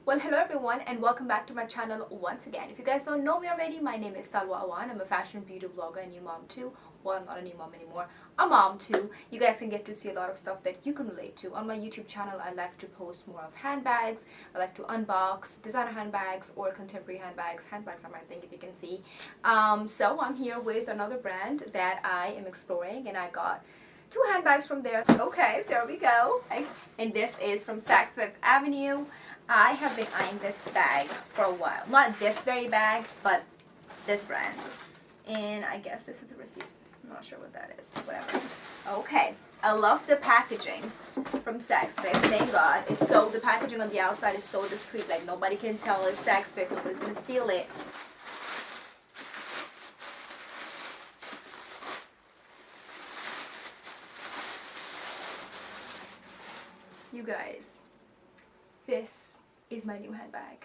Well, hello everyone and welcome back to my channel once again. If you guys don't know me already, my name is Taupe.Unboxing. I'm a fashion beauty blogger and new mom too. Well, I'm not a new mom anymore. A mom too. You guys can get to see a lot of stuff that you can relate to. On my YouTube channel, I like to post more of handbags. I like to unbox designer handbags or contemporary handbags. Handbags are my thing, if you can see. So I'm here with another brand that I am exploring, and I got two handbags from there. Okay, there we go. And this is from Saks Fifth Avenue. I have been eyeing this bag for a while. Not this very bag, but this brand. And I guess this is the receipt. I'm not sure what that is. Whatever. Okay. I love the packaging from Saks Fifth. Thank God. It's so, the packaging on the outside is so discreet. Like, nobody can tell it's Saks Fifth. Nobody's going to steal it. You guys, this is my new handbag.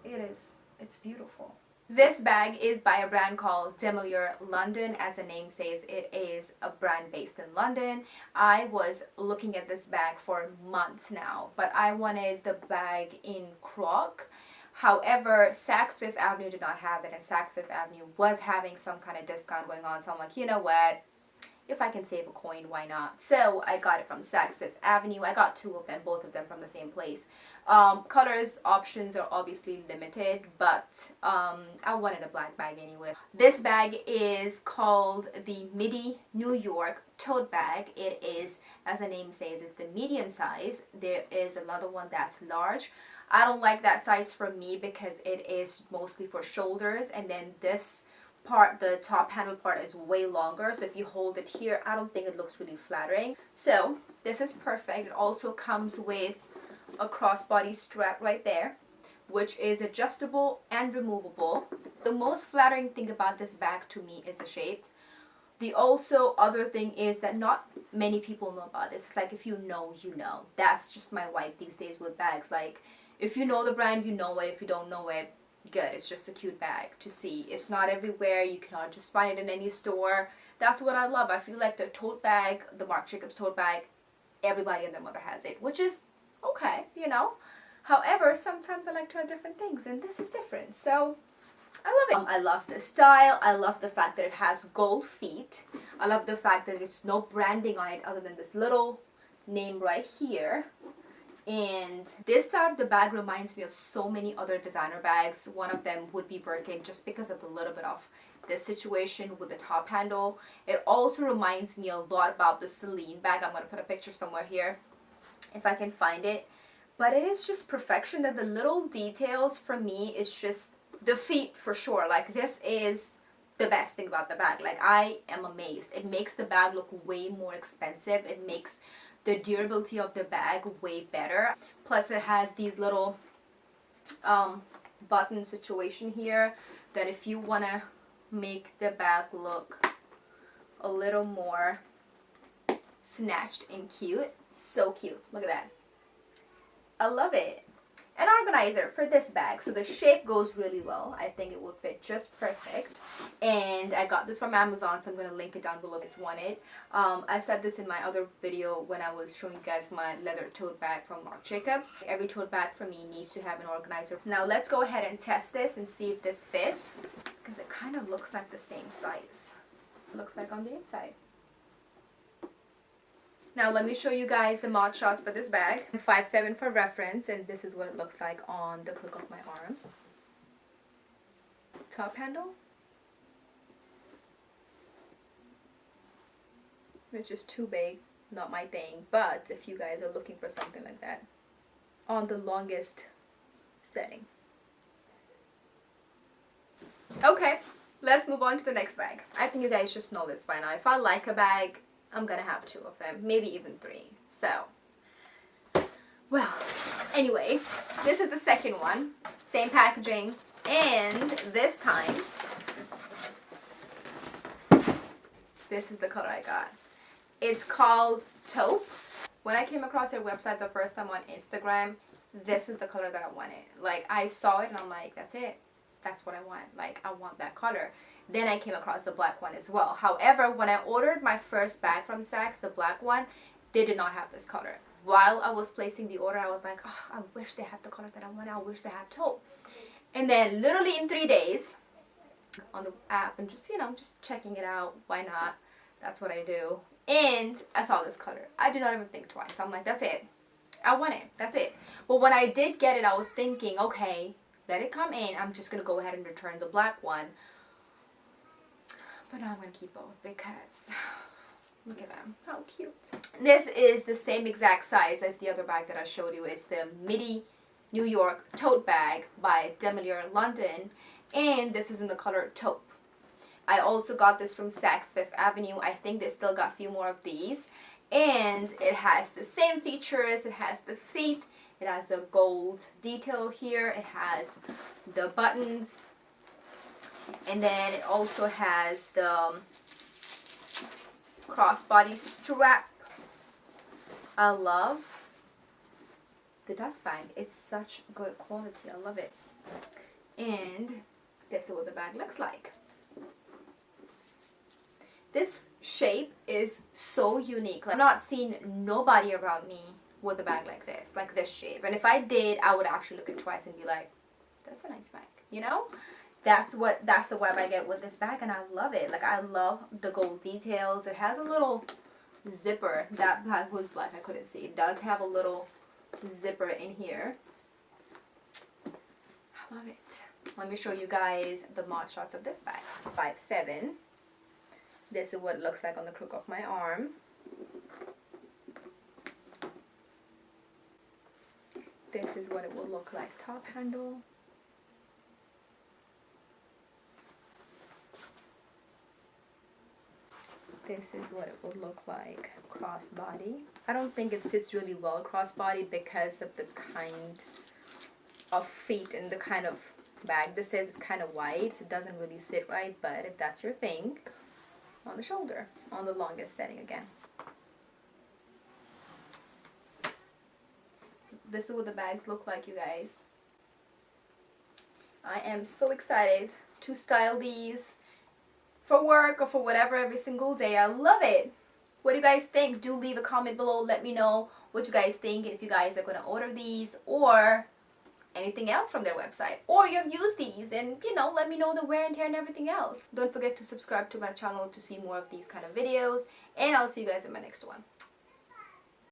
It's beautiful. This bag is by a brand called Demellier London. As the name says, it is a brand based in London. I was looking at this bag for months now, but I wanted the bag in croc. However, Saks Fifth Avenue did not have it, and Saks Fifth Avenue was having some kind of discount going on, so I'm like, you know what? If I can save a coin, why not? So I got it from Saks Fifth Avenue. I got two of them, both of them from the same place. Colors options are obviously limited, but I wanted a black bag anyway. This bag is called the Midi New York Tote Bag. It is, as the name says, it's the medium size. There is another one that's large. I don't like that size for me because it is mostly for shoulders, and then this part, the top handle part, is way longer, so if you hold it here, I don't think it looks really flattering. So this is perfect. It also comes with a crossbody strap right there, which is adjustable and removable. The most flattering thing about this bag to me is the shape. The also other thing is that not many people know about this. It's like, if you know, you know. That's just my vibe these days with bags. Like, if you know the brand, you know it. If you don't know it, good. It's just a cute bag to see. It's not everywhere. You cannot just find it in any store. That's what I love. I feel like the tote bag, the Marc Jacobs tote bag, everybody and their mother has it, which is okay, you know. However, sometimes I like to have different things, and this is different, so I love it. I love the style. I love the fact that it has gold feet. I love the fact that it's no branding on it other than this little name right here. And this side of the bag reminds me of so many other designer bags. One of them would be Birkin, just because of a little bit of this situation with the top handle. It also reminds me a lot about the Celine bag. I'm going to put a picture somewhere here if I can find it. But it is just perfection. That the little details for me is just the feet for sure. Like, this is the best thing about the bag. Like, I am amazed. It makes the bag look way more expensive. It makes the durability of the bag way better. Plus it has these little button situation here that if you want to make the bag look a little more snatched and cute. So cute. Look at that. I love it. An organizer for this bag, so the shape goes really well. I think it will fit just perfect, and I got this from Amazon, so I'm going to link it down below if you want it. I said this in my other video when I was showing you guys my leather tote bag from Marc Jacobs. Every tote bag for me needs to have an organizer. Now let's go ahead and test this and see if this fits, because it kind of looks like the same size. It looks like on the inside. Now let me show you guys the mod shots for this bag. 5'7" for reference, and this is what it looks like on the crook of my arm. Top handle, which is too big, not my thing, but if you guys are looking for something like that, on the longest setting. Okay, let's move on to the next bag. I think you guys just know this by now. If I like a bag, I'm gonna have two of them, maybe even three. So, well, anyway, this is the second one. Same packaging, and this time, this is the color I got. It's called Taupe. When I came across their website the first time on Instagram, this is the color that I wanted. Like, I saw it and I'm like, that's it. That's what I want. Like, I want that color. Then I came across the black one as well. However, when I ordered my first bag from Saks, the black one, they did not have this color. while I was placing the order, I was like, oh, I wish they had the color that I want. I wish they had taupe. And then literally in 3 days on the app and just, you know, just checking it out. Why not? That's what I do. And I saw this color. I did not even think twice. I'm like, that's it. I want it. That's it. But when I did get it, I was thinking, okay, let it come in. I'm just going to go ahead and return the black one. But now I'm going to keep both because look at them. How cute. This is the same exact size as the other bag that I showed you. It's the Midi New York tote bag by Demellier London. And this is in the color taupe. I also got this from Saks Fifth Avenue. I think they still got a few more of these. And it has the same features. It has the feet. It has the gold detail here. It has the buttons. And then it also has the crossbody strap. I love the dust bag. It's such good quality. I love it. And this is what the bag looks like. This shape is so unique. Like, I've not seen nobody around me with a bag like this shape. And if I did, I would actually look at it twice and be like, that's a nice bag, you know? That's the vibe I get with this bag, and I love it. Like, I love the gold details. It has a little zipper. That bag was black, I couldn't see. It does have a little zipper in here. I love it. Let me show you guys the mod shots of this bag. 5'7". This is what it looks like on the crook of my arm. This is what it will look like top handle. This is what it would look like crossbody. I don't think it sits really well crossbody because of the kind of feet and the kind of bag this is. It's kind of wide, so it doesn't really sit right, but if that's your thing, on the shoulder, on the longest setting again. This is what the bags look like, you guys. I am so excited to style these for work or for whatever every single day. I love it. What do you guys think? Do leave a comment below. Let me know what you guys think, if you guys are going to order these or anything else from their website, or you've used these, and you know, let me know the wear and tear and everything else. Don't forget to subscribe to my channel to see more of these kind of videos, and I'll see you guys in my next one.